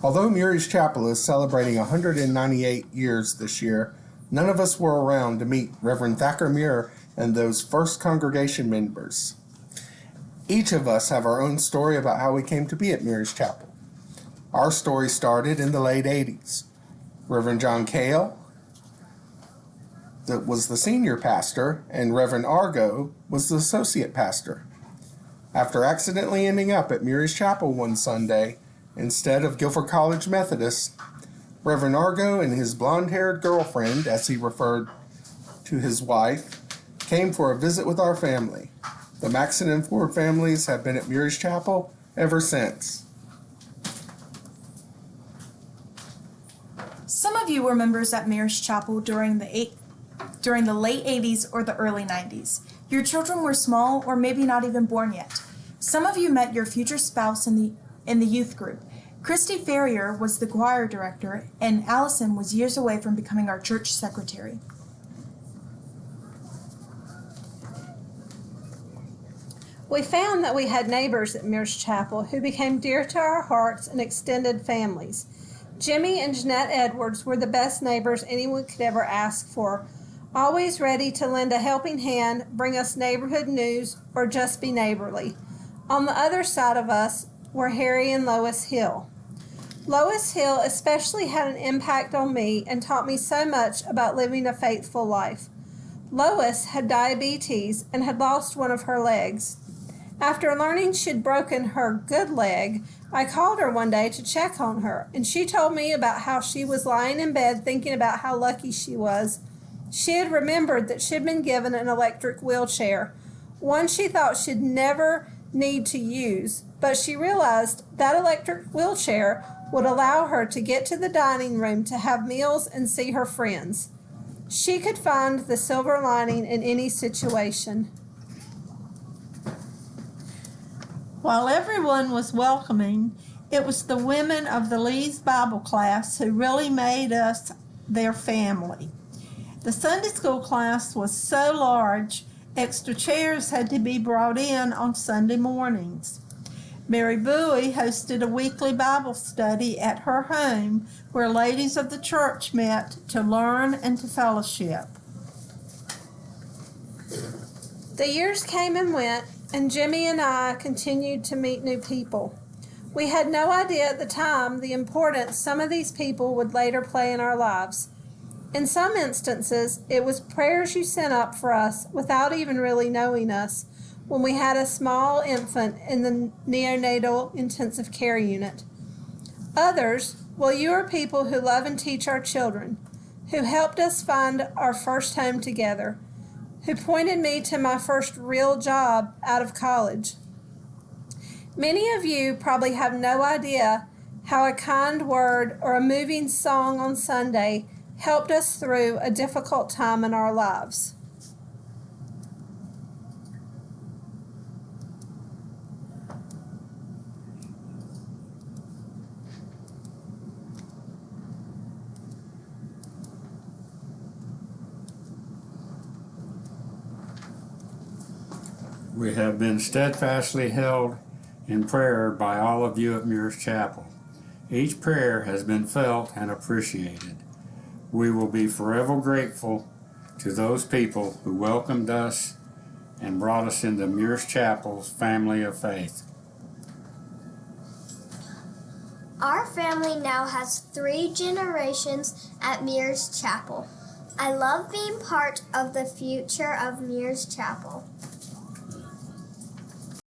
Although Muir's Chapel is celebrating 198 years this year, none of us were around to meet Reverend Thacker Muir and those first congregation members. Each of us have our own story about how we came to be at Muir's Chapel. Our story started in the late 80s. Reverend John Cale that was the senior pastor, and Reverend Argo was the associate pastor. After accidentally ending up at Muir's Chapel one Sunday, instead of Guilford College Methodist, Reverend Argo and his blonde-haired girlfriend, as he referred to his wife, came for a visit with our family. The Maxon and Ford families have been at Muir's Chapel ever since. Some of you were members at Muir's Chapel during the late 80s or the early 90s. Your children were small or maybe not even born yet. Some of you met your future spouse in the youth group. Christy Ferrier was the choir director, and Allison was years away from becoming our church secretary. We found that we had neighbors at Muir's Chapel who became dear to our hearts and extended families. Jimmy and Jeanette Edwards were the best neighbors anyone could ever ask for, always ready to lend a helping hand, bring us neighborhood news, or just be neighborly. On the other side of us were Harry and Lois Hill. Lois Hill especially had an impact on me and taught me so much about living a faithful life. Lois had diabetes and had lost one of her legs. After learning she'd broken her good leg, I called her one day to check on her, and she told me about how she was lying in bed thinking about how lucky she was. She had remembered that she'd been given an electric wheelchair, one she thought she'd never need to use, but she realized that electric wheelchair would allow her to get to the dining room to have meals and see her friends. She could find the silver lining in any situation. While everyone was welcoming, it was the women of the Lee's Bible class who really made us their family. The Sunday school class was so large, extra chairs had to be brought in on Sunday mornings. Mary Bowie hosted a weekly Bible study at her home where ladies of the church met to learn and to fellowship. The years came and went, and Jimmy and I continued to meet new people. We had no idea at the time the importance some of these people would later play in our lives. In some instances, it was prayers you sent up for us without even really knowing us when we had a small infant in the neonatal intensive care unit. Others, well, you are people who love and teach our children, who helped us find our first home together, who pointed me to my first real job out of college. Many of you probably have no idea how a kind word or a moving song on Sunday helped us through a difficult time in our lives. We have been steadfastly held in prayer by all of you at Muir's Chapel. Each prayer has been felt and appreciated. We will be forever grateful to those people who welcomed us and brought us into Muir's Chapel's family of faith. Our family now has 3 generations at Muir's Chapel. I love being part of the future of Muir's Chapel.